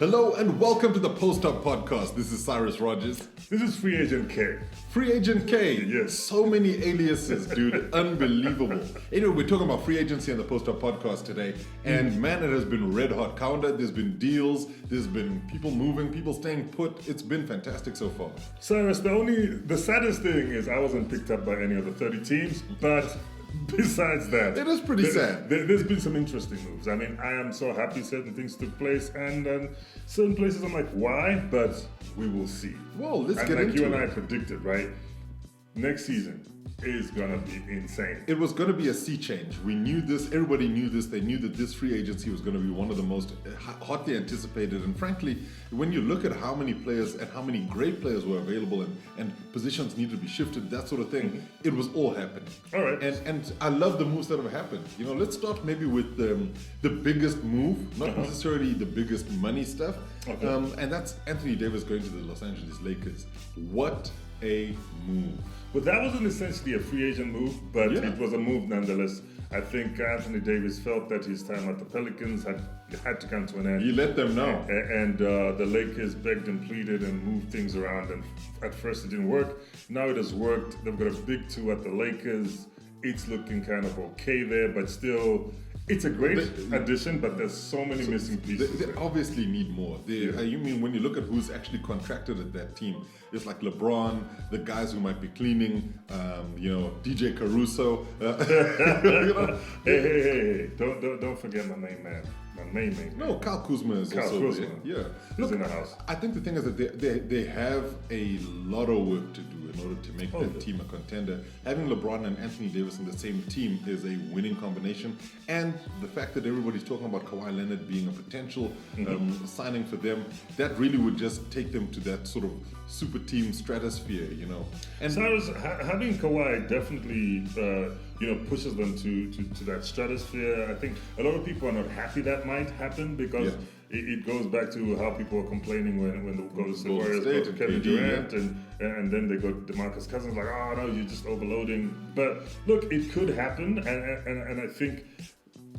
Hello and welcome to the Post Up Podcast. This is Cyrus Rogers. This is Free Agent K. Free Agent K. Yes. So many aliases, dude. Unbelievable. Anyway, we're talking about free agency on the Post Up Podcast today. And man, it has been red hot. Kaunda, there's been deals. There's been people moving, people staying put. It's been fantastic so far. Cyrus, the saddest thing is I wasn't picked up by any of the 30 teams, but besides that, It is pretty sad. There's been some interesting moves. I mean, I am so happy certain things took place, and certain places I'm like, why? But we will see. Well, let's and get like into you and it. I predicted, right? Next season is gonna be insane. It was going to be a sea change. We knew this. Everybody knew this. They knew that this free agency was going to be one of the most hotly anticipated. And frankly, when you look at how many players and how many great players were available and positions needed to be shifted, that sort of thing, it was all happening. All right. And I love the moves that have happened. You know, let's start maybe with the biggest move, not necessarily the biggest money stuff. Okay. And that's Anthony Davis going to the Los Angeles Lakers. What a move. But that wasn't essentially a free agent move, but Yeah. it was a move nonetheless. I think Anthony Davis felt that his time at the Pelicans had to come to an end. He let them know. And the Lakers begged and pleaded and moved things around, and at first it didn't work. Now it has worked. They've got a big two at the Lakers. It's looking kind of okay there, but still, it's a great addition, but there's so many missing pieces. They obviously need more. You mean when you look at who's actually contracted at that team, it's like LeBron, the guys who might be cleaning, DJ Caruso. Hey! Don't forget my main man. My main man. No, Kyle Kuzma is Kyle also Kuzma. there. Yeah, He's in the house. I think the thing is that they have a lot of work to do in order to make that team a contender. Having LeBron and Anthony Davis in the same team is a winning combination, and the fact that everybody's talking about Kawhi Leonard being a potential signing for them, that really would just take them to that sort of super team stratosphere, you know. And Cyrus, having Kawhi definitely, pushes them to that stratosphere. I think a lot of people are not happy that might happen because it goes back to how people are complaining when the Golden Warriors go to Kevin Durant and then they go to DeMarcus Cousins like, oh no, you're just overloading. But look, it could happen, and I think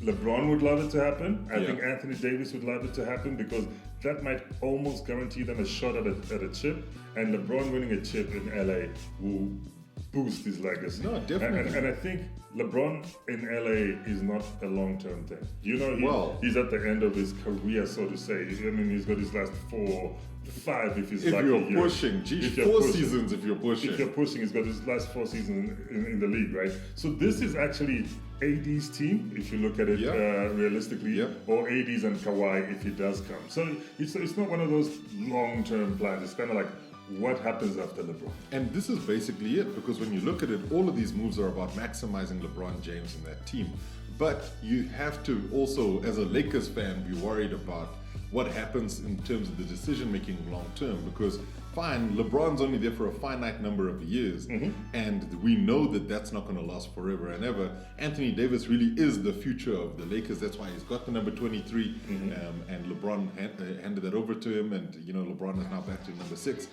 LeBron would love it to happen. I think Anthony Davis would love it to happen because that might almost guarantee them a shot at a chip. And LeBron winning a chip in LA will boost his legacy. No, definitely. And I think LeBron in LA is not a long-term thing. You know, he's at the end of his career, so to say. I mean, he's got his last 5 if he's if lucky. you're pushing, seasons if you're pushing. If you're pushing, he's got his last 4 seasons in the league, right? So this is actually AD's team, if you look at it realistically, or AD's and Kawhi if he does come. So it's not one of those long-term plans. It's kind of like, what happens after LeBron? And this is basically it, because when you look at it, all of these moves are about maximizing LeBron James and that team. But you have to also, as a Lakers fan, be worried about what happens in terms of the decision-making long-term, because fine, LeBron's only there for a finite number of years, and we know that that's not going to last forever and ever. Anthony Davis really is the future of the Lakers. That's why he's got the number 23, and LeBron handed that over to him, and LeBron is now back to number 6.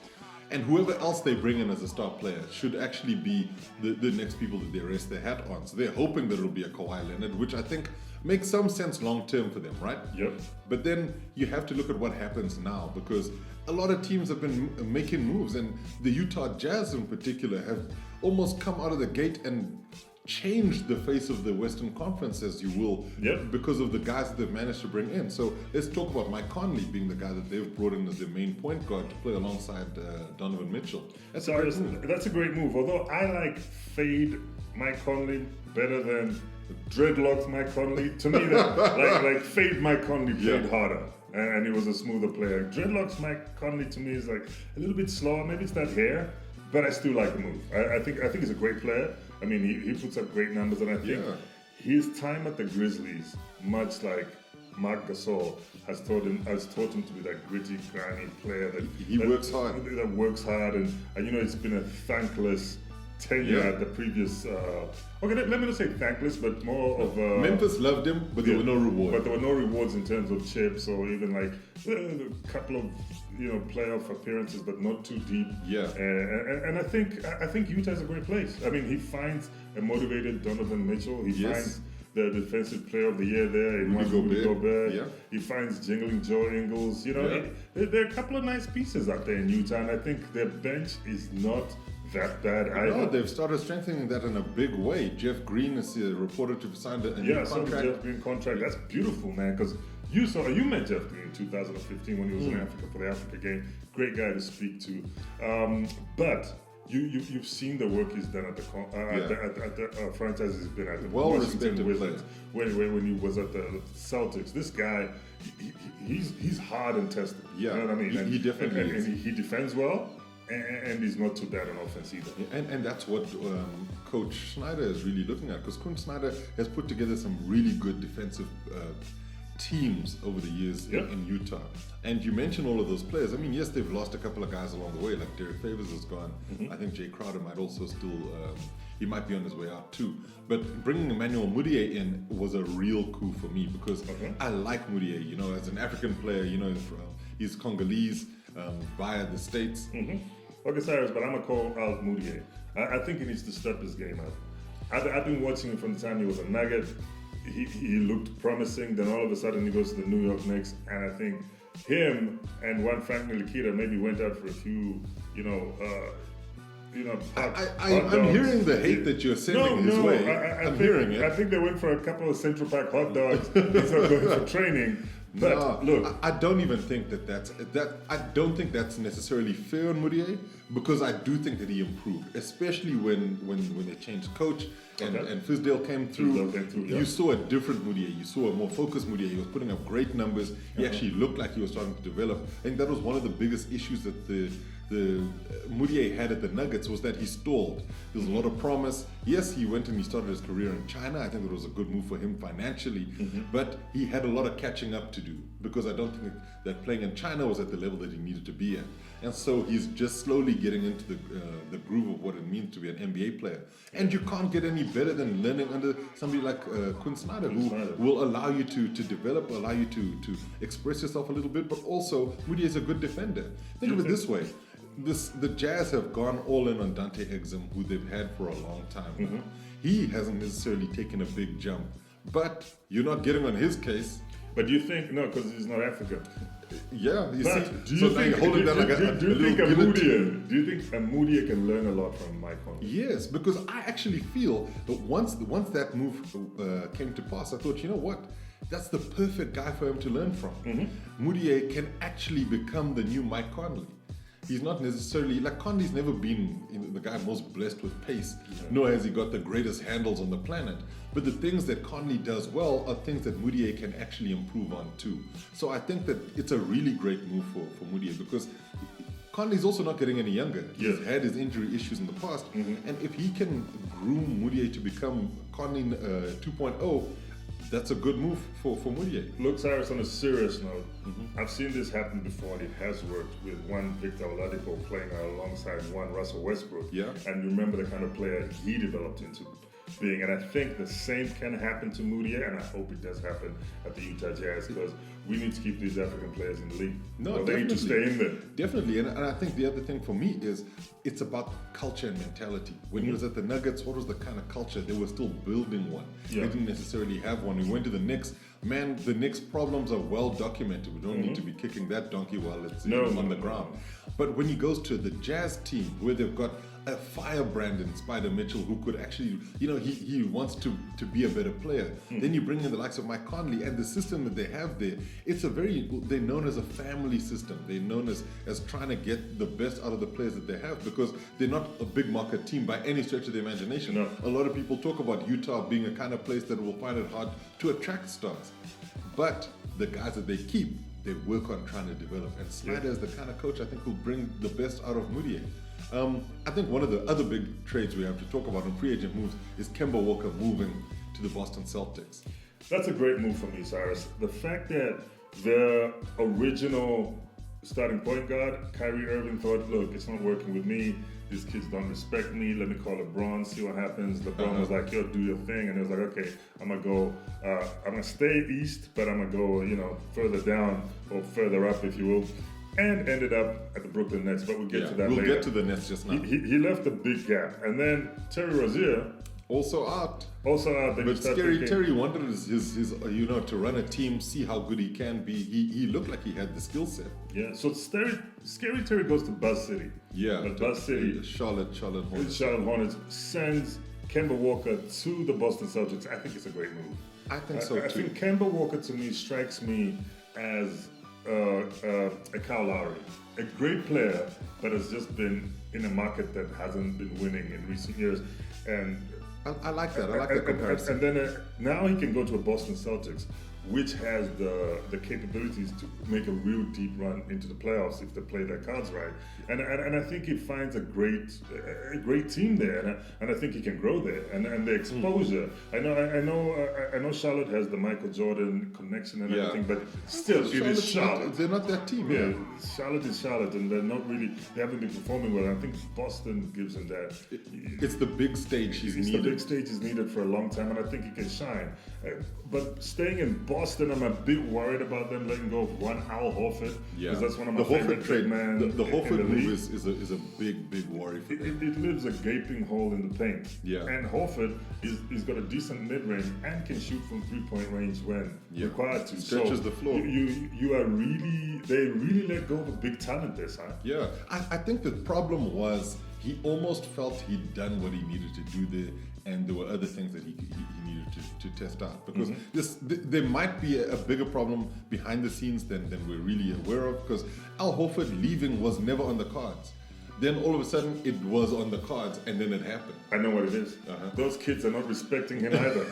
And whoever else they bring in as a star player should actually be the next people that they rest their hat on. So they're hoping that it'll be a Kawhi Leonard, which I think makes some sense long term for them, right? Yep. But then you have to look at what happens now, because a lot of teams have been making moves, and the Utah Jazz in particular have almost come out of the gate and changed the face of the Western Conference, as you will, because of the guys that they've managed to bring in. So let's talk about Mike Conley being the guy that they've brought in as their main point guard to play alongside Donovan Mitchell. That's a great move. That's a great move. Although I like fade Mike Conley better than dreadlocks Mike Conley. To me, like fade Mike Conley played harder. And he was a smoother player. Dreadlocks Mike Conley to me is like a little bit slower. Maybe it's that hair, but I still like the move. I think he's a great player. I mean, he puts up great numbers, and I think his time at the Grizzlies, much like Marc Gasol, has taught him to be that gritty, grimy player that works hard. That works hard, and it's been a thankless tenure at the previous. Let me not say thankless, but more of Memphis loved him, but there were no rewards. But there were no rewards in terms of chips or even like a couple of playoff appearances, but not too deep. Yeah. And I think Utah is a great place. I mean, he finds a motivated Donovan Mitchell. He finds the defensive player of the year there. He wants Rudy Gobert. Yeah. He finds jingling Joe Ingles. You know, there are a couple of nice pieces out there in Utah, and I think their bench is not that bad either. No, they've started strengthening that in a big way. Jeff Green is reported to have signed a new contract. Jeff Green contract. That's beautiful, man, because you met Jeff Green in 2015 when he was in Africa for the Africa game. Great guy to speak to. But you've seen the work he's done at the franchise he's been at. The Washington Wizards. When he was at the Celtics. This guy, he's hard and tested. Yeah, you know what I mean? He definitely is. And he defends well. And he's not too bad on offense either. And that's what Coach Schneider is really looking at, because Coach Schneider has put together some really good defensive teams over the years in Utah. And you mentioned all of those players. I mean, yes, they've lost a couple of guys along the way, like Derek Favors is gone. I think Jay Crowder might also still, he might be on his way out too. But bringing Emmanuel Mudiay in was a real coup for me, because I like Mudiay, you know, as an African player, you know, he's Congolese via the States. Okay, Cyrus, but I'm going to call out Mudiay. I think he needs to step his game up. I've been watching him from the time he was a Nugget. He looked promising, then all of a sudden he goes to the New York Knicks, and I think him and Juan Frank Ntilikina maybe went out for a few, I'm hearing the hate that you're sending his way. I'm hearing it. I think they went for a couple of Central Park hot dogs instead of going for training. But look, I don't even think I don't think that's necessarily fair on Mudiay, because I do think that he improved, especially when they changed coach and Fizdale came through. You saw a different Mudiay. You saw a more focused Mudiay. He was putting up great numbers. He actually looked like he was starting to develop. I think that was one of the biggest issues that the Mudiay had at the Nuggets, was that he stalled. There was a lot of promise. Yes, he went and he started his career in China. I think it was a good move for him financially, but he had a lot of catching up to do, because I don't think that playing in China was at the level that he needed to be at. And so he's just slowly getting into the groove of what it means to be an NBA player. And you can't get any better than learning under somebody like Quinn Snyder, who will allow you to develop, allow you to express yourself a little bit, but also Mudiay is a good defender. Think of it this way. The Jazz have gone all in on Dante Exum, who they've had for a long time. He hasn't necessarily taken a big jump, but you're not getting on his case. But do you think, no, because he's not African. Yeah, you but see. Do you think a Mudiay can learn a lot from Mike Conley? Yes, because I actually feel that once that move came to pass, I thought, you know what? That's the perfect guy for him to learn from. Mudiay can actually become the new Mike Conley. He's not necessarily, like, Conley's never been the guy most blessed with pace, nor has he got the greatest handles on the planet. But the things that Conley does well are things that Mudiay can actually improve on too. So I think that it's a really great move for Mudiay, because Conley's also not getting any younger. He's had his injury issues in the past, and if he can groom Mudiay to become Conley 2.0, that's a good move for Mudiay. Look, Cyrus, on a serious note, I've seen this happen before, and it has worked, with one Victor Oladipo playing alongside one Russell Westbrook. And you remember the kind of player he developed into being. And I think the same can happen to Mudiay, and I hope it does happen at the Utah Jazz, because we need to keep these African players in the league. They need to stay in there. Definitely, and I think the other thing for me is it's about culture and mentality. When he was at the Nuggets, what was the kind of culture? They were still building one. They didn't necessarily have one. We went to the Knicks. Man, the Knicks' problems are well documented. We don't need to be kicking that donkey while it's on the ground. But when he goes to the Jazz team, where they've got a firebrand in Spider Mitchell, who could actually, he wants to be a better player. Then you bring in the likes of Mike Conley, and the system that they have there, they're known as a family system. They're known as trying to get the best out of the players that they have, because they're not a big market team by any stretch of the imagination. A lot of people talk about Utah being a kind of place that will find it hard to attract stars. But the guys that they keep, they work on trying to develop. And Snyder is the kind of coach I think will bring the best out of Mudiay. I think one of the other big trades we have to talk about in free agent moves is Kemba Walker moving to the Boston Celtics. That's a great move for me, Cyrus. The fact that the original starting point guard, Kyrie Irving, thought, look, it's not working with me. These kids don't respect me. Let me call LeBron, see what happens. LeBron was like, yo, do your thing. And it was like, okay, I'm going to stay east, but I'm going to go, further down or further up, if you will. And ended up at the Brooklyn Nets, but we'll get to that later. We'll get to the Nets just now. He left a big gap. And then Terry Rozier Also out. Then But Scary Terry wanted his to run a team, see how good he can be. He looked like he had the skill set. Yeah. So Scary Terry goes to Buzz City. Yeah. But Buzz City, Charlotte Hornets. Charlotte Hornets sends Kemba Walker to the Boston Celtics. I think it's a great move. I think so too. I think Kemba Walker to me strikes me as a Kyle Lowry, a great player, but has just been in a market that hasn't been winning in recent years. And I like that. I like the comparison. And then now he can go to a Boston Celtics, which has the capabilities to make a real deep run into the playoffs if they play their cards right. And I think he finds a great team there, and I think he can grow there. And the exposure. I know Charlotte has the Michael Jordan connection and everything, but still, it is Charlotte. They're not that team. Yeah, Charlotte is Charlotte, and they haven't been performing well. I think Boston gives him that. It's the big stage he's needed. The big stage is needed for a long time, and I think he can shine. But staying in Boston, I'm a bit worried about them letting go of one Al Horford. Yeah, because that's one of my favorite trade man. The Horford move is a big worry for them. It leaves a gaping hole in the paint. Yeah, and Horford is got a decent mid range and can shoot from 3-point range when required to. Stretches the floor. They really let go of a big talent this time. Yeah, I think the problem was he almost felt he'd done what he needed to do there, and there were other things that he needed to test out. Because there might be a bigger problem behind the scenes than we're really aware of, because Al Horford leaving was never on the cards. Then all of a sudden it was on the cards, and then it happened. I know what it is. Those kids are not respecting him either.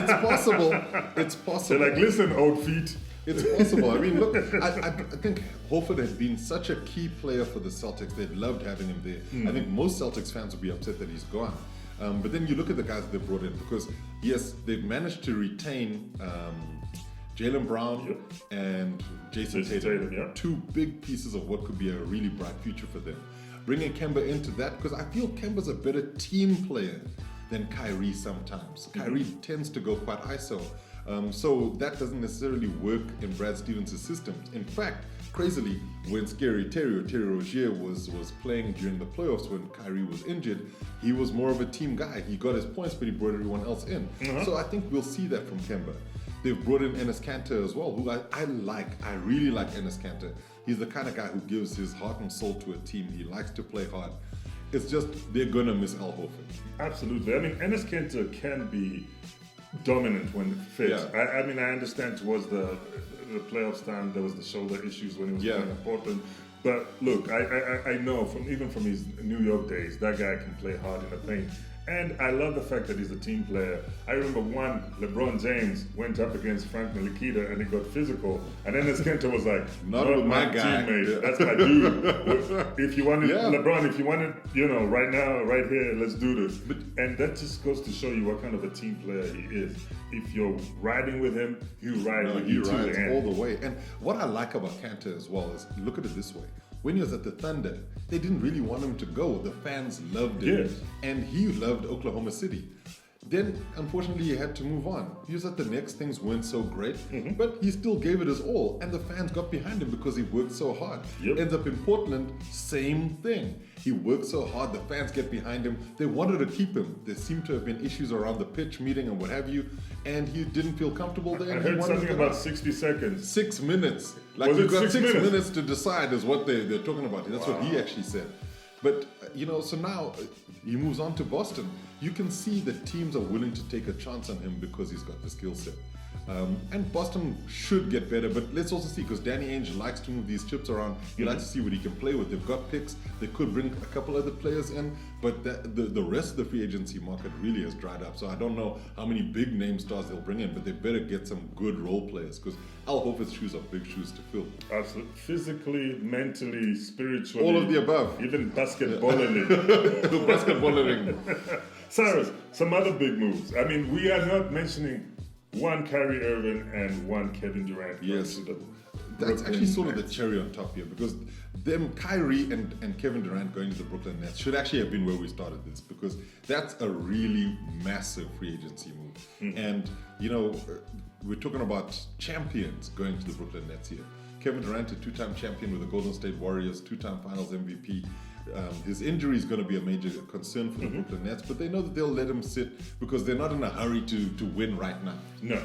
It's possible. They're like, listen, old feet. It's possible. I mean, look, I think Horford has been such a key player for the Celtics. They've loved having him there. I think most Celtics fans would be upset that he's gone. But then you look at the guys that they brought in, because yes, they've managed to retain Jaylen Brown and Jason Tatum. Two big pieces of what could be a really bright future for them. Bringing Kemba into that, because I feel Kemba's a better team player than Kyrie sometimes. Kyrie tends to go quite ISO. So that doesn't necessarily work in Brad Stevens' system. In fact, crazily, when Terry Rozier was playing during the playoffs when Kyrie was injured, he was more of a team guy. He got his points, but he brought everyone else in. So I think we'll see that from Kemba. They've brought in Enes Kanter as well, who I like. I really like Enes Kanter. He's the kind of guy who gives his heart and soul to a team. He likes to play hard. It's just they're gonna miss Al Horford. Absolutely. I mean, Enes Kanter can be dominant when it fits. Yeah. I mean, I understand towards the playoffs time there was the shoulder issues when he was playing in Portland. But look, I know from his New York days, that guy can play hard in the paint. And I love the fact that he's a team player. I remember one, LeBron James went up against Frank Ntilikina and it got physical. And then Kanter was like, not with my guy. Teammate, that's my dude. If you wanted, LeBron, if you wanted, right now, right here, let's do this. And that just goes to show you what kind of a team player he is. If you're riding with him, he'll ride with you to the end. All the way. And what I like about Kanter as well is, look at it this way. When he was at the Thunder, they didn't really want him to go. The fans loved him. And he loved Oklahoma City. Then, unfortunately, he had to move on. He was at the Knicks, things weren't so great, but he still gave it his all, and the fans got behind him because he worked so hard. Ends up in Portland, same thing. He worked so hard, the fans get behind him. They wanted to keep him. There seemed to have been issues around the pitch meeting and what have you, and he didn't feel comfortable there. I heard something about 60 seconds. 6 minutes. Like, you've got 6 minutes to decide is what they're talking about. That's what he actually said. But, so now he moves on to Boston. You can see that teams are willing to take a chance on him because he's got the skill set. And Boston should get better, but let's also see, because Danny Ainge likes to move these chips around. He likes to see what he can play with. They've got picks. They could bring a couple other players in, but the rest of the free agency market really has dried up. So I don't know how many big name stars they'll bring in, but they better get some good role players, because Al Horford's shoes are big shoes to fill. Absolutely. Physically, mentally, spiritually. All of the above. Even basketballing. Basketballing. Cyrus, some other big moves. I mean, we are not mentioning one Kyrie Irving and one Kevin Durant. Yes, that's actually sort of the cherry on top here, because them Kyrie and Kevin Durant going to the Brooklyn Nets should actually have been where we started this, because that's a really massive free agency move. And we're talking about champions going to the Brooklyn Nets here. Kevin Durant, a two-time champion with the Golden State Warriors, two-time Finals MVP. His injury is going to be a major concern for the Brooklyn Nets, but they know that they'll let him sit because they're not in a hurry to win right now. No.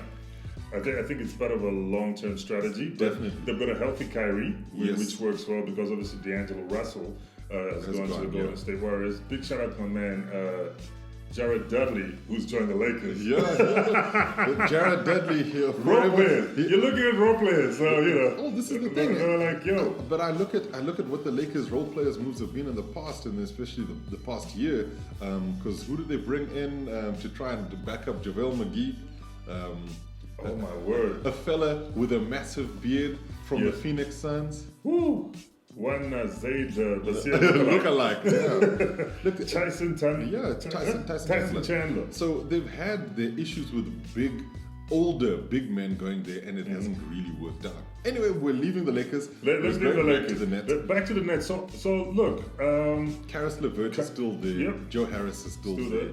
I think it's part of a long-term strategy. Definitely. They've got a healthy Kyrie, which works well because obviously D'Angelo Russell has gone to the Golden State Warriors. Big shout out to my man, Jared Dudley, who's joined the Lakers. Yeah. Jared Dudley here. Role players. You're looking at role players, so you know. Oh, this is the thing. They're like, yo. But I look at what the Lakers role players moves have been in the past, and especially the past year. Because who did they bring in to try and back up JaVale McGee? Oh my word. A fella with a massive beard from the Phoenix Suns. Woo! One Zayd look-alike. Yeah. Look, Tyson Chandler. Yeah, Tyson Chandler. So they've had their issues with older big men going there, and it hasn't really worked out. Anyway, we're leaving the Lakers. Let's leave the Lakers. To the Nets. Back to the Nets. So look. Karis LeVert is still there. Yep. Joe Harris is still there.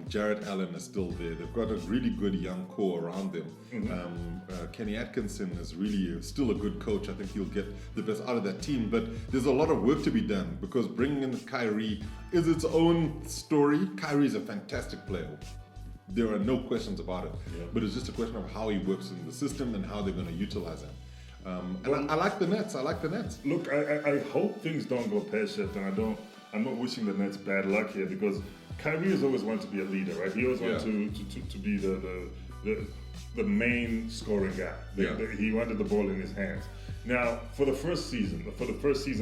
Jared Allen is still there. They've got a really good young core around them. Kenny Atkinson is really still a good coach. I think he'll get the best out of that team. But there's a lot of work to be done because bringing in Kyrie is its own story. Kyrie's a fantastic player. There are no questions about it. Yeah. But it's just a question of how he works in the system and how they're going to utilize him. I like the Nets. Look, I hope things don't go pear-shaped, and I'm not wishing the Nets bad luck here because Kyrie has always wanted to be a leader, right? He always wanted to be the main scoring guy. He wanted the ball in his hands. Now, for the first season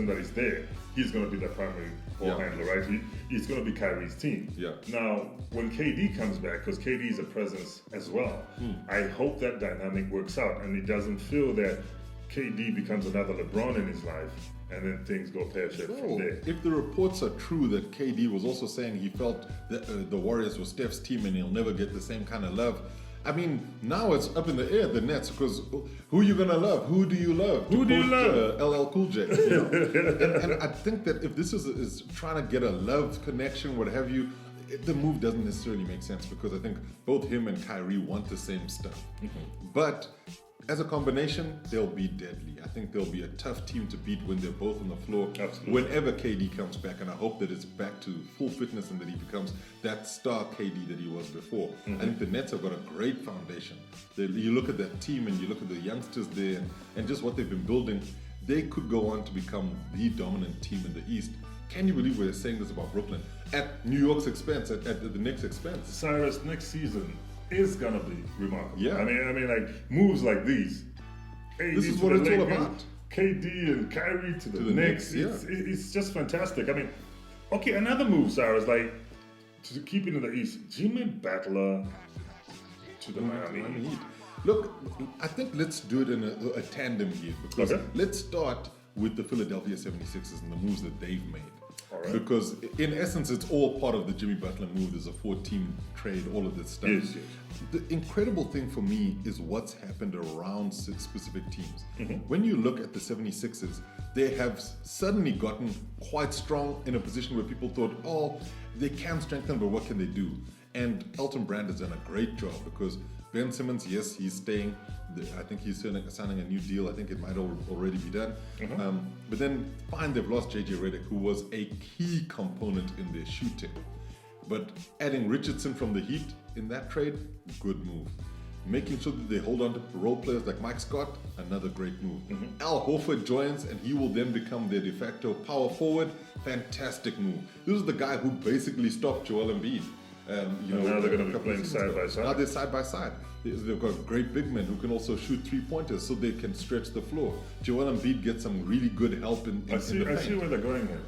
that he's there, he's going to be the primary ball handler, right? He's going to be Kyrie's team. Yeah. Now, when KD comes back, because KD is a presence as well, I hope that dynamic works out and it doesn't feel that KD becomes another LeBron in his life, and then things go pear-shaped from there. If the reports are true that KD was also saying he felt that the Warriors were Steph's team and he'll never get the same kind of love, I mean, now it's up in the air, the Nets, because who are you going to love? Who do you love? Who do you love? LL Cool J. You know? and I think that if this is trying to get a love connection, what have you, the move doesn't necessarily make sense because I think both him and Kyrie want the same stuff. But as a combination, they'll be deadly. I think they'll be a tough team to beat when they're both on the floor. Absolutely. Whenever KD comes back, and I hope that it's back to full fitness and that he becomes that star KD that he was before. I think the Nets have got a great foundation. You look at that team and you look at the youngsters there and just what they've been building, they could go on to become the dominant team in the East. Can you believe we're saying this about Brooklyn? At New York's expense, at the Knicks' expense. Cyrus, next season is gonna be remarkable. Yeah. I mean, like moves like these. AD this is what it's all about. KD and Kyrie to the Knicks. It's just fantastic. I mean, okay, another move, Cyrus, like to keep it in the East. Jimmy Butler to the Miami Heat. Look, I think let's do it in a tandem here because let's start with the Philadelphia 76ers and the moves that they've made. Right. Because in essence, it's all part of the Jimmy Butler move. There's a 4-team trade, all of this stuff. Yes. The incredible thing for me is what's happened around specific teams. When you look at the 76ers, they have suddenly gotten quite strong in a position where people thought, oh, they can strengthen, but what can they do? And Elton Brand has done a great job because Ben Simmons, yes, he's staying. I think he's signing a new deal. I think it might already be done. But then, fine, they've lost JJ Redick, who was a key component in their shooting. But adding Richardson from the Heat in that trade, good move. Making sure that they hold on to role players like Mike Scott, another great move. Al Horford joins, and he will then become their de facto power forward. Fantastic move. This is the guy who basically stopped Joel Embiid. Now they're going to be playing side by side. Now they're side by side. They've got great big men who can also shoot three-pointers so they can stretch the floor. Joel Embiid gets some really good help in the paint. I see where they're going here.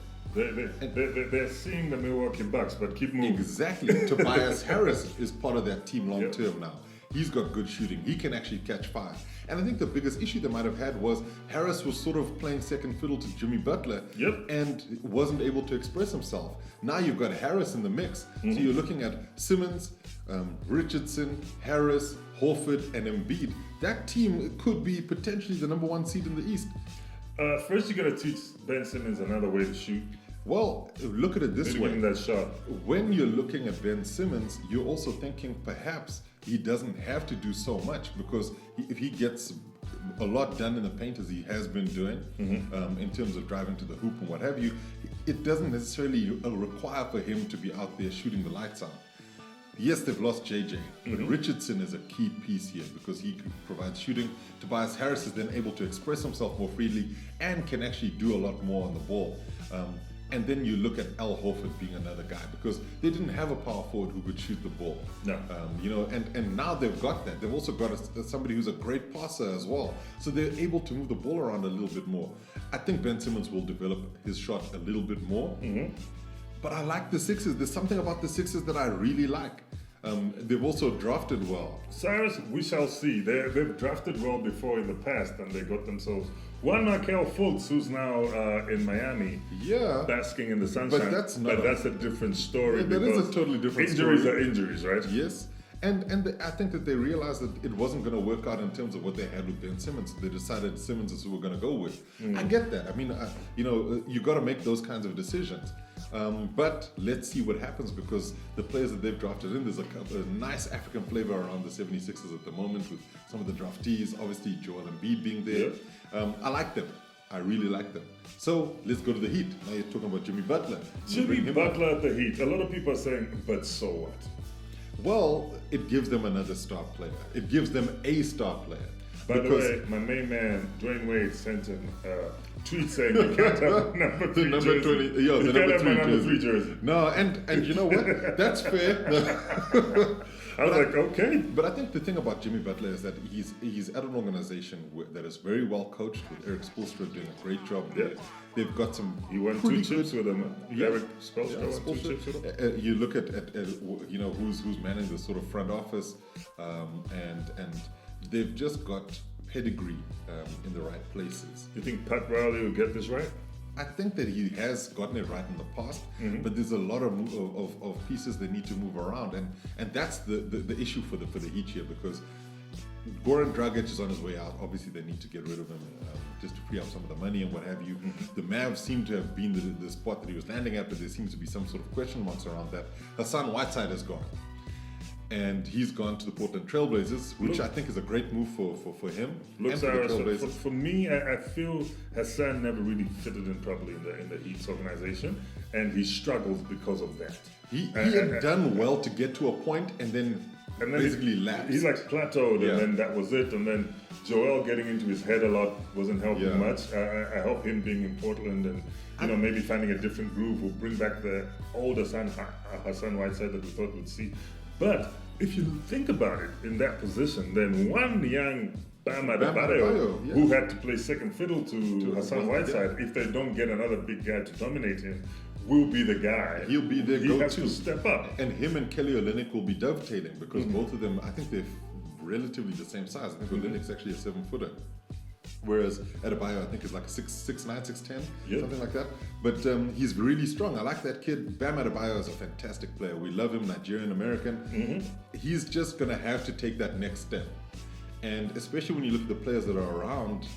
They're seeing the Milwaukee Bucks, but keep moving. Exactly. Tobias Harris is part of that team long-term now. He's got good shooting. He can actually catch fire. And I think the biggest issue they might have had was Harris was sort of playing second fiddle to Jimmy Butler and wasn't able to express himself. Now you've got Harris in the mix. So you're looking at Simmons, Richardson, Harris, Horford, and Embiid. That team could be potentially the number 1 seed in the East. First, you got to teach Ben Simmons another way to shoot. Well, look at it this way. Give him that shot. When you're looking at Ben Simmons, you're also thinking perhaps he doesn't have to do so much because if he gets a lot done in the paint as he has been doing in terms of driving to the hoop and what have you, it doesn't necessarily require for him to be out there shooting the lights out. Yes, they've lost JJ, but Richardson is a key piece here because he provides shooting. Tobias Harris is then able to express himself more freely and can actually do a lot more on the ball. And then you look at Al Horford being another guy because they didn't have a power forward who could shoot the ball. No. And now they've got that. They've also got somebody who's a great passer as well. So they're able to move the ball around a little bit more. I think Ben Simmons will develop his shot a little bit more. But I like the Sixers. There's something about the Sixers that I really like. They've also drafted well. Cyrus, we shall see. They've drafted well before in the past, and they got themselves one Markel Fultz, who's now in Miami, basking in the sunshine. But that's a different story. Yeah, that is a totally different story. Injuries are injuries, right? Yes. And I think that they realized that it wasn't going to work out in terms of what they had with Ben Simmons. They decided Simmons is who we're going to go with. I get that. I mean, you got to make those kinds of decisions. But let's see what happens because the players that they've drafted in, there's a nice African flavor around the 76ers at the moment with some of the draftees, obviously Joel Embiid being there. I like them. I really like them. So let's go to the Heat. Now you're talking about Jimmy Butler. Jimmy Butler at the Heat. A lot of people are saying, but so what? Well, it gives them another star player. It gives them a star player. By the way, my main man, Dwayne Wade, sent an tweet saying you can't have number 3 number jersey. 20, yeah, you the can't number have 3 my number 3 jersey. No, and you know what? That's fair. I was like, okay. But I think the thing about Jimmy Butler is that he's at an organization that is very well coached with Eric Spoelstra doing a great job there. They've got some. He won 2 chips with him. Eric Spoelstra won 2 chips with him. You look at who's manning the sort of front office, and they've just got pedigree in the right places. You think Pat Riley will get this right? I think that he has gotten it right in the past, but there's a lot of pieces they need to move around, and that's the issue for the Heat here because Goran Dragic is on his way out. Obviously, they need to get rid of him just to free up some of the money and what have you. The Mavs seem to have been the spot that he was landing at, but there seems to be some sort of question marks around that. Hassan Whiteside is gone. And he's gone to the Portland Trailblazers, which I think is a great move for him. Look, and Cyrus, for the Trailblazers. For me, I feel Hassan never really fitted in properly in the Heat's organization, and he struggles because of that. He had done well to get to a point, and then basically lapsed. He's like plateaued, and then that was it. And then Joel getting into his head a lot wasn't helping much. I hope him being in Portland and maybe finding a different groove will bring back the old Hassan Whiteside that we thought we'd see. But if you think about it, in that position, then one young Bam Adebayo, who had to play second fiddle to Hassan Whiteside, if they don't get another big guy to dominate him, will be the guy. He'll be their go-to. He has to step up. And him and Kelly Olynyk will be dovetailing because both of them, I think they're relatively the same size. I think Olynyk's actually a 7-footer. Whereas Adebayo, I think, is like a 6'9", 6'10", something like that. But he's really strong. I like that kid. Bam Adebayo is a fantastic player. We love him, Nigerian-American. He's just going to have to take that next step. And especially when you look at the players that are around,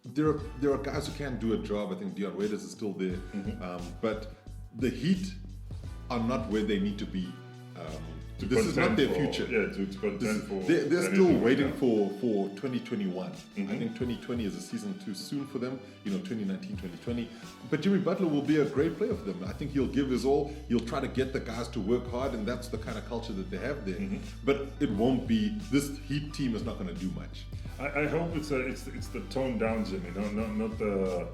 there are guys who can do a job. I think Dion Waiters is still there. But the Heat are not where they need to be. This is not their future. To contend for. They're still waiting for 2021. I think 2020 is a season too soon for them. 2019, 2020. But Jimmy Butler will be a great player for them. I think he'll give his all. He'll try to get the guys to work hard, and that's the kind of culture that they have there. But it won't be. This Heat team is not going to do much. I hope it's the toned down Jimmy, not the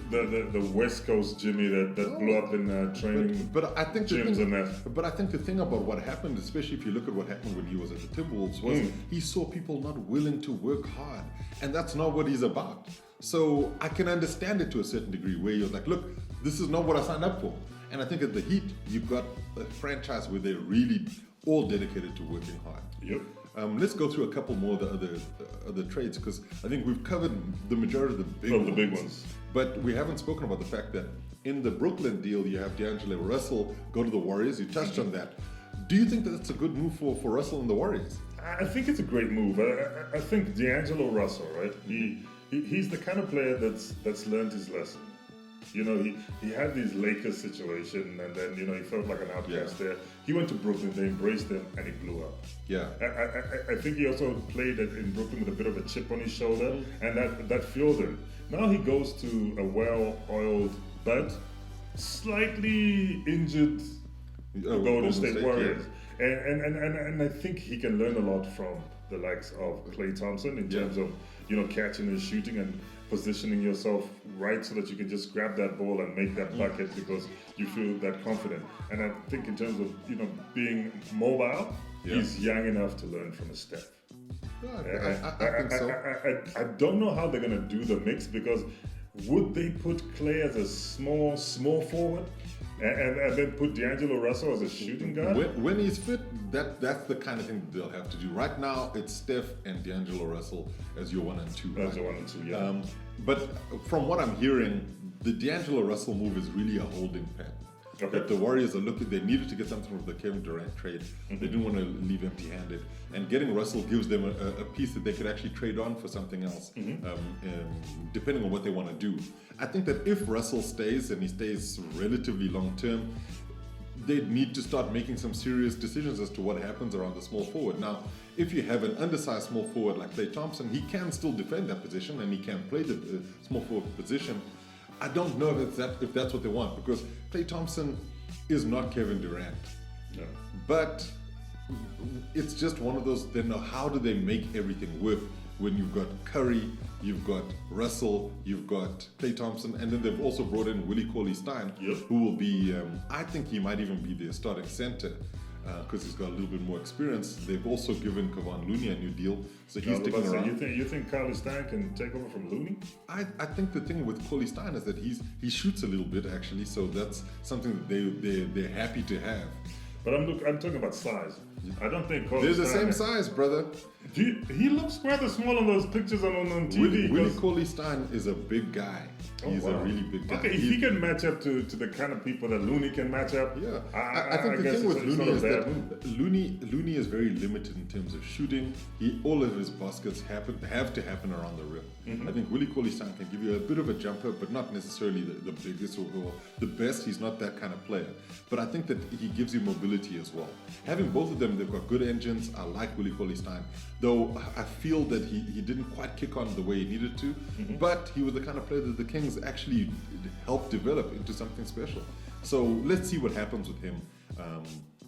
the West Coast Jimmy that blew up in training. But I think gyms and that. But I think the thing about what happened, especially if you look at what happened when he was at the Timberwolves, was he saw people not willing to work hard, and that's not what he's about. So I can understand it to a certain degree, where you're like, look, this is not what I signed up for. And I think at the Heat, you've got a franchise where they're really all dedicated to working hard. Yep. Let's go through a couple more of the other trades, because I think we've covered the majority of the big ones. But we haven't spoken about the fact that in the Brooklyn deal, you have D'Angelo Russell go to the Warriors. You touched on that. Do you think that that's a good move for Russell and the Warriors? I think it's a great move. I think D'Angelo Russell, right? He's the kind of player that's learned his lesson. he had these Lakers situation, and then he felt like an outcast there. He went to Brooklyn, they embraced him, and he blew up. Yeah, I think he also played in Brooklyn with a bit of a chip on his shoulder, and that fueled him. Now he goes to a well-oiled but slightly injured Golden State Warriors, and I think he can learn a lot from the likes of Klay Thompson in terms of catching and shooting and positioning yourself right so that you can just grab that ball and make that bucket because you feel that confident. And I think in terms of being mobile, he's young enough to learn from a Steph. I think so. I don't know how they're going to do the mix, because would they put Klay as a small forward and then put D'Angelo Russell as a shooting guard? When he's fit, that's the kind of thing that they'll have to do. Right now, it's Steph and D'Angelo Russell as your 1 and 2. As your 1 and 2, yeah. But from what I'm hearing, the D'Angelo Russell move is really a holding pattern. Okay. That the Warriors are looking, they needed to get something from the Kevin Durant trade. They didn't want to leave empty-handed. And getting Russell gives them a piece that they could actually trade on for something else, depending on what they want to do. I think that if Russell stays, and he stays relatively long-term, they need to start making some serious decisions as to what happens around the small forward. Now, if you have an undersized small forward like Klay Thompson, he can still defend that position, and he can play the small forward position. I don't know if that's what they want, because Klay Thompson is not Kevin Durant. No. But it's just one of those, then how do they make everything work when you've got Curry, you've got Russell, you've got Klay Thompson, and then they've also brought in Willie Cauley-Stein, who will be, I think he might even be their starting center, because he's got a little bit more experience. They've also given Kevon Looney a new deal, so he's sticking around. You think Cauley-Stein can take over from Looney? I think the thing with Cauley-Stein is that he shoots a little bit actually, so that's something that they're happy to have. But I'm talking about size. I don't think Cauley-Stein... They're the same size, brother. He looks rather small on those pictures on TV. Willie Cauley-Stein is a big guy. He's a really big guy. Okay, if he can match up to the kind of people that Looney can match up, I think the thing with Looney is that Looney is very limited in terms of shooting. All of his baskets have to happen around the rim. I think Willie Cauley-Stein can give you a bit of a jumper, but not necessarily the biggest or the best. He's not that kind of player. But I think that he gives you mobility as well. Having both of them, they've got good engines. I like Willie Cauley-Stein, though I feel that he didn't quite kick on the way he needed to. But he was the kind of player that the Kings actually helped develop into something special. So let's see what happens with him.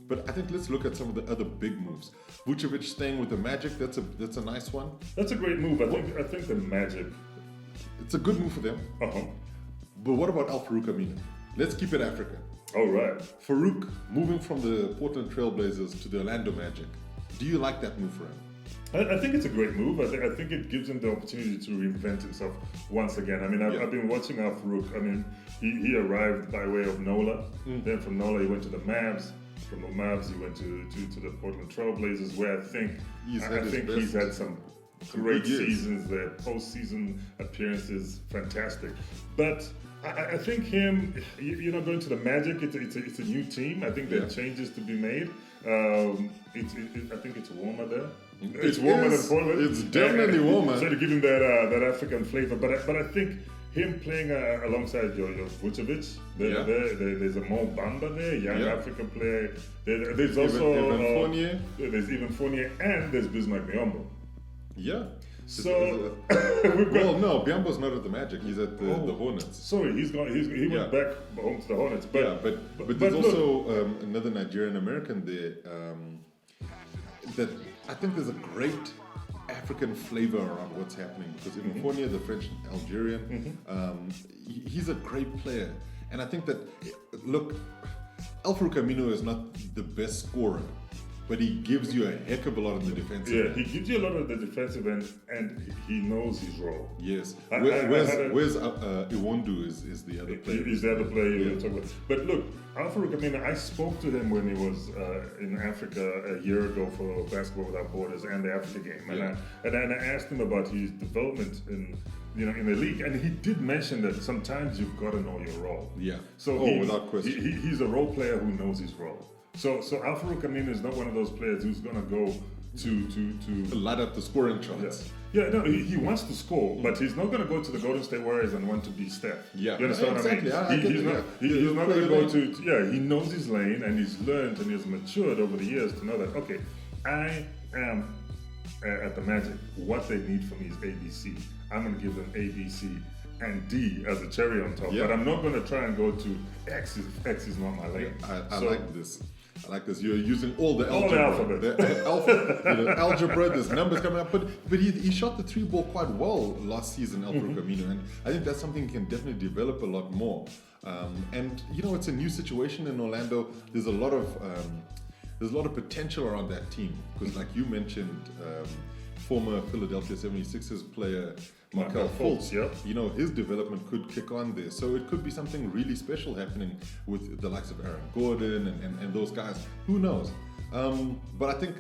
But I think let's look at some of the other big moves. Vucevic staying with the Magic, that's a nice one. That's a great move. I think the Magic... It's a good move for them. But what about Al-Farouq Aminu? Let's keep it African. Oh, right. Farouq moving from the Portland Trailblazers to the Orlando Magic. Do you like that move for him? I think it's a great move. I think it gives him the opportunity to reinvent himself once again. I mean, I've been watching Al-Farouq. I mean, he arrived by way of NOLA. Then from NOLA, he went to the Mavs. From the Mavs, he went to the Portland Trailblazers, where I think he's had some great seasons there. Postseason appearances, fantastic. But I think him, going to the Magic, it's a new team. I think there are changes to be made. I think it's warmer there. It's warmer than Portland. It's definitely warmer. So to give him that African flavor. But I think him playing alongside your Vucevic, there's a Mo Bamba there, young African player. There's also Evan Fournier. There's even Fournier, and there's Bismack Biyombo. Yeah. So no, Biyombo's not at the Magic. He's at the Hornets. Sorry, he went back home to the Hornets. But there's also another Nigerian American there. That I think there's a great African flavor around what's happening, because even Fournier, the French Algerian, he's a great player, and I think that Al-Farouq Aminu is not the best scorer, but he gives you a heck of a lot on the defensive end. He gives you a lot of the defensive end, and he knows his role. Yes. Where's Iwondu is the other player. He's the other player you're talking about. But look, Al-Farouq Aminu, I spoke to him when he was in Africa a year ago for Basketball Without Borders and the Africa game. And I asked him about his development in the league, and he did mention that sometimes you've got to know your role. Yeah. So without question. He's a role player who knows his role. So Al-Farouq Aminu is not one of those players who's going to go to light up the scoring charts. Yeah, no, he wants to score, but he's not going to go to the Golden State Warriors and want to be Steph. Yeah, you understand exactly. what I mean? He's not going to go to. Yeah, he knows his lane and he's learned and he's matured over the years to know that okay, I am at the Magic. What they need from me is ABC. I'm going to give them ABC and D as a cherry on top, but I'm not going to try and go to X. X is not my lane. I like this. I like this. You're using all the alphabet. The algebra, there's numbers coming up. But he shot the 3 ball quite well last season, Al-Farouq Aminu, and I think that's something he can definitely develop a lot more. And it's a new situation in Orlando. There's a lot of potential around that team because, like you mentioned, former Philadelphia 76ers player Markelle Fultz, his development could kick on there. So it could be something really special happening with the likes of Aaron Gordon and those guys. Who knows? But I think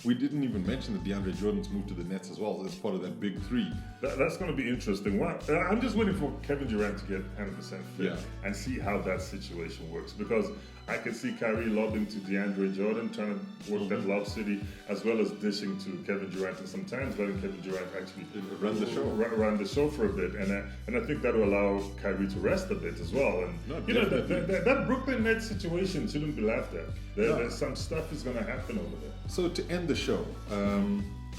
we didn't even mention that DeAndre Jordan's moved to the Nets as well as part of that big 3. That's going to be interesting. I'm just waiting for Kevin Durant to get 100% fit and see how that situation works because I can see Kyrie lobbing to DeAndre Jordan, trying to work that Lob City, as well as dishing to Kevin Durant, and sometimes letting Kevin Durant actually run the show for a bit, and I think that will allow Kyrie to rest a bit as well. And that Brooklyn Nets situation shouldn't be laughed at. There's some stuff is going to happen over there. So to end the show,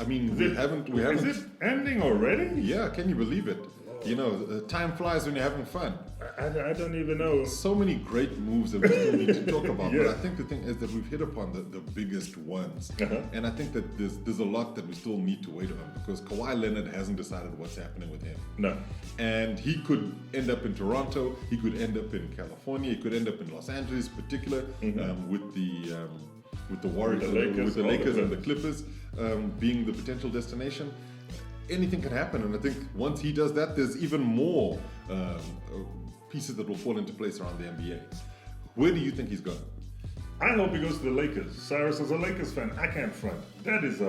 we haven't. Is it ending already? Yeah, can you believe it? Time flies when you're having fun. I don't even know. So many great moves that we still need to talk about. But I think the thing is that we've hit upon the biggest ones. And I think that there's a lot that we still need to wait on because Kawhi Leonard hasn't decided what's happening with him. No. And he could end up in Toronto. He could end up in California. He could end up in Los Angeles, particular with the Warriors, with the Lakers and the Clippers being the potential destination. Anything can happen, and I think once he does that, there's even more pieces that will fall into place around the NBA. Where do you think he's going? I hope he goes to the Lakers. Cyrus, as a Lakers fan, I can't front. That is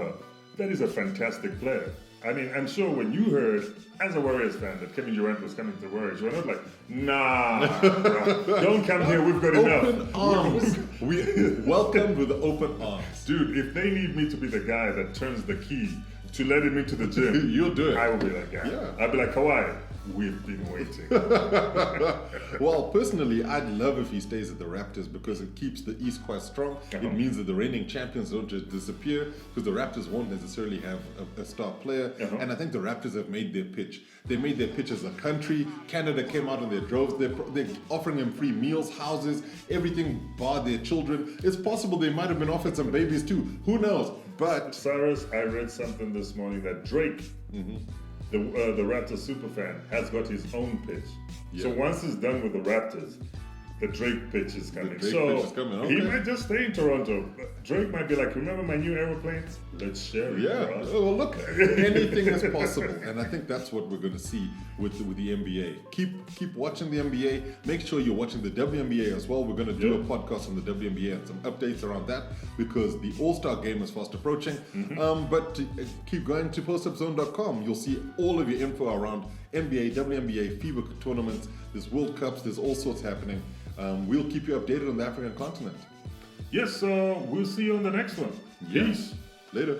a fantastic player. I mean, I'm sure when you heard, as a Warriors fan, that Kevin Durant was coming to the Warriors, you were not like, nah, bro, don't come here, we've got open arms. We welcomed with open arms. Dude, if they need me to be the guy that turns the key to let him into the gym, you'll do it. I will be that guy. Yeah. I'll be like, Kawhi, we've been waiting. Well, personally, I'd love if he stays at the Raptors because it keeps the East quite strong. It means that the reigning champions don't just disappear because the Raptors won't necessarily have a star player. And I think the Raptors have made their pitch. They made their pitch as a country. Canada came out on their droves. They're offering him free meals, houses, everything bar their children. It's possible they might have been offered some babies too. Who knows? But Cyrus, I read something this morning that Drake, the Raptors superfan, has got his own pitch. So once he's done with the Raptors, the Drake pitch is coming. He might just stay in Toronto. Drake might be like, remember my new aeroplane? Let's share it. Yeah. Well, look, anything is possible. And I think that's what we're going to see with the NBA. Keep watching the NBA. Make sure you're watching the WNBA as well. We're going to do a podcast on the WNBA and some updates around that because the All-Star game is fast approaching. But keep going to postupzone.com. You'll see all of your info around NBA, WNBA, FIBA tournaments. There's World Cups. There's all sorts happening. We'll keep you updated on the African continent. Yes, we'll see you on the next one. Peace. Later.